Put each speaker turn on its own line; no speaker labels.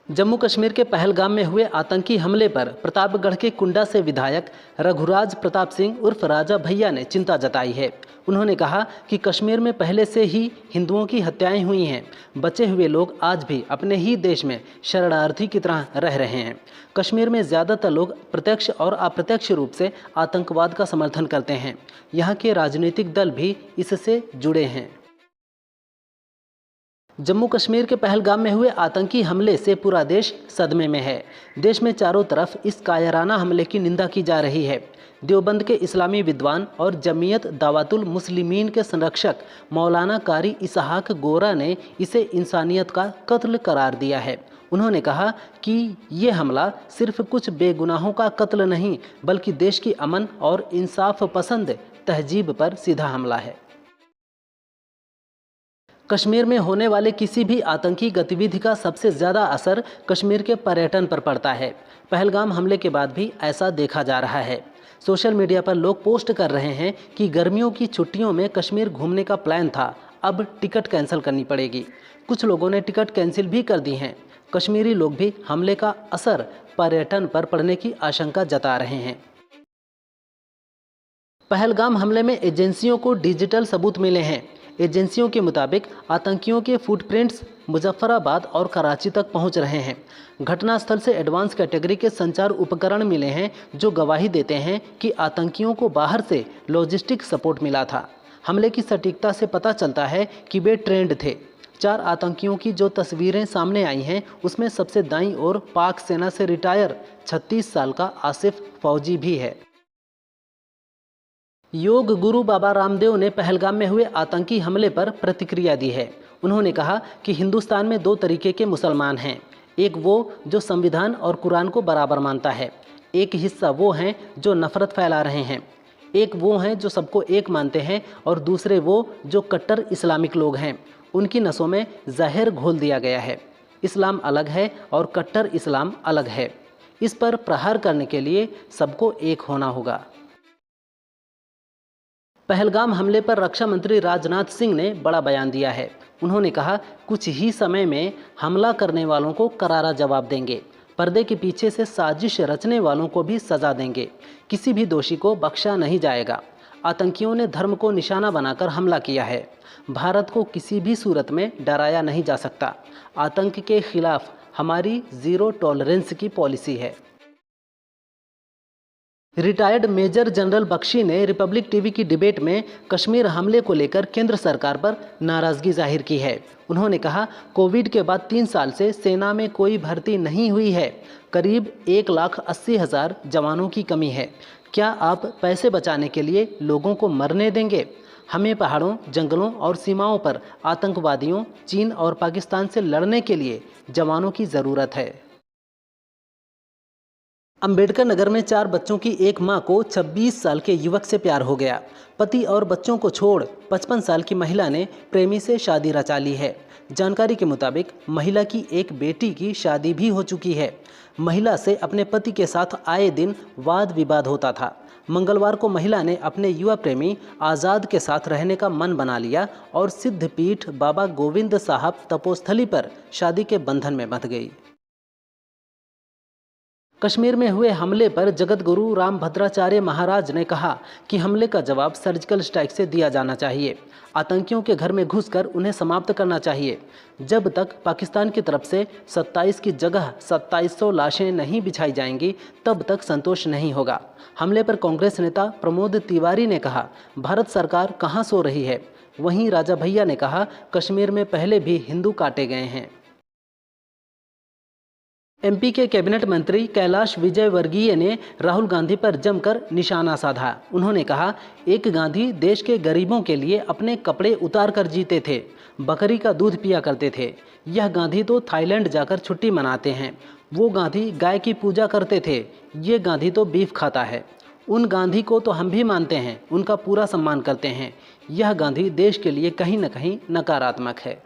जम्मू कश्मीर के पहलगाम में हुए आतंकी हमले पर प्रतापगढ़ के कुंडा से विधायक रघुराज प्रताप सिंह उर्फ राजा भैया ने चिंता जताई है। उन्होंने कहा कि कश्मीर में पहले से ही हिंदुओं की हत्याएं हुई हैं। बचे हुए लोग आज भी अपने ही देश में शरणार्थी की तरह रह रहे हैं। कश्मीर में ज़्यादातर लोग प्रत्यक्ष और अप्रत्यक्ष रूप से आतंकवाद का समर्थन करते हैं। यहाँ के राजनीतिक दल भी इससे जुड़े हैं। जम्मू कश्मीर के पहलगाम में हुए आतंकी हमले से पूरा देश सदमे में है। देश में चारों तरफ इस कायराना हमले की निंदा की जा रही है। देवबंद के इस्लामी विद्वान और जमीयत दावतुल मुस्लिमीन के संरक्षक मौलाना कारी इसहाक गोरा ने इसे इंसानियत का कत्ल करार दिया है। उन्होंने कहा कि ये हमला सिर्फ कुछ बेगुनाहों का कत्ल नहीं, बल्कि देश की अमन और इंसाफ पसंद तहजीब पर सीधा हमला है। कश्मीर में होने वाले किसी भी आतंकी गतिविधि का सबसे ज़्यादा असर कश्मीर के पर्यटन पर पड़ता है। पहलगाम हमले के बाद भी ऐसा देखा जा रहा है। सोशल मीडिया पर लोग पोस्ट कर रहे हैं कि गर्मियों की छुट्टियों में कश्मीर घूमने का प्लान था, अब टिकट कैंसिल करनी पड़ेगी। कुछ लोगों ने टिकट कैंसिल भी कर दी हैं। कश्मीरी लोग भी हमले का असर पर्यटन पर पड़ने की आशंका जता रहे हैं। पहलगाम हमले में एजेंसियों को डिजिटल सबूत मिले हैं। एजेंसियों के मुताबिक आतंकियों के फुटप्रिंट्स मुजफ्फराबाद और कराची तक पहुंच रहे हैं। घटनास्थल से एडवांस कैटेगरी के संचार उपकरण मिले हैं जो गवाही देते हैं कि आतंकियों को बाहर से लॉजिस्टिक सपोर्ट मिला था। हमले की सटीकता से पता चलता है कि वे ट्रेंड थे। 4 आतंकियों की जो तस्वीरें सामने आई हैं उसमें सबसे दाईं ओर पाक सेना से रिटायर 36 साल का आसिफ फौजी भी है। योग गुरु बाबा रामदेव ने पहलगाम में हुए आतंकी हमले पर प्रतिक्रिया दी है। उन्होंने कहा कि हिंदुस्तान में 2 तरीके के मुसलमान हैं। एक वो जो संविधान और कुरान को बराबर मानता है, एक हिस्सा वो हैं जो नफरत फैला रहे हैं। एक वो हैं जो सबको एक मानते हैं और दूसरे वो जो कट्टर इस्लामिक लोग हैं। उनकी नसों में जहर घोल दिया गया है। इस्लाम अलग है और कट्टर इस्लाम अलग है। इस पर प्रहार करने के लिए सबको एक होना होगा। पहलगाम हमले पर रक्षा मंत्री राजनाथ सिंह ने बड़ा बयान दिया है। उन्होंने कहा, कुछ ही समय में हमला करने वालों को करारा जवाब देंगे। पर्दे के पीछे से साजिश रचने वालों को भी सजा देंगे। किसी भी दोषी को बख्शा नहीं जाएगा। आतंकियों ने धर्म को निशाना बनाकर हमला किया है। भारत को किसी भी सूरत में डराया नहीं जा सकता। आतंक के खिलाफ हमारी ज़ीरो टॉलरेंस की पॉलिसी है। रिटायर्ड मेजर जनरल बख्शी ने रिपब्लिक टीवी की डिबेट में कश्मीर हमले को लेकर केंद्र सरकार पर नाराज़गी जाहिर की है। उन्होंने कहा, कोविड के बाद 3 साल से सेना में कोई भर्ती नहीं हुई है। करीब 1,80,000 जवानों की कमी है। क्या आप पैसे बचाने के लिए लोगों को मरने देंगे? हमें पहाड़ों, जंगलों और सीमाओं पर आतंकवादियों, चीन और पाकिस्तान से लड़ने के लिए जवानों की ज़रूरत है। अंबेडकर नगर में 4 बच्चों की एक मां को 26 साल के युवक से प्यार हो गया। पति और बच्चों को छोड़ 55 साल की महिला ने प्रेमी से शादी रचा ली है। जानकारी के मुताबिक महिला की एक बेटी की शादी भी हो चुकी है। महिला से अपने पति के साथ आए दिन वाद विवाद होता था। मंगलवार को महिला ने अपने युवा प्रेमी आज़ाद के साथ रहने का मन बना लिया और सिद्धपीठ बाबा गोविंद साहब तपोस्थली पर शादी के बंधन में बंध गई। कश्मीर में हुए हमले पर जगत गुरु रामभद्राचार्य महाराज ने कहा कि हमले का जवाब सर्जिकल स्ट्राइक से दिया जाना चाहिए। आतंकियों के घर में घुसकर उन्हें समाप्त करना चाहिए। जब तक पाकिस्तान की तरफ से 27 की जगह 2700 लाशें नहीं बिछाई जाएंगी, तब तक संतोष नहीं होगा। हमले पर कांग्रेस नेता प्रमोद तिवारी ने कहा, भारत सरकार कहां सो रही है। वहीं राजा भैया ने कहा, कश्मीर में पहले भी हिंदू काटे गए हैं। एमपी के कैबिनेट मंत्री कैलाश विजयवर्गीय ने राहुल गांधी पर जमकर निशाना साधा। उन्होंने कहा, एक गांधी देश के गरीबों के लिए अपने कपड़े उतार कर जीते थे, बकरी का दूध पिया करते थे। यह गांधी तो थाईलैंड जाकर छुट्टी मनाते हैं। वो गांधी गाय की पूजा करते थे, ये गांधी तो बीफ खाता है। उन गांधी को तो हम भी मानते हैं, उनका पूरा सम्मान करते हैं। यह गांधी देश के लिए कहीं न कहीं नकारात्मक है।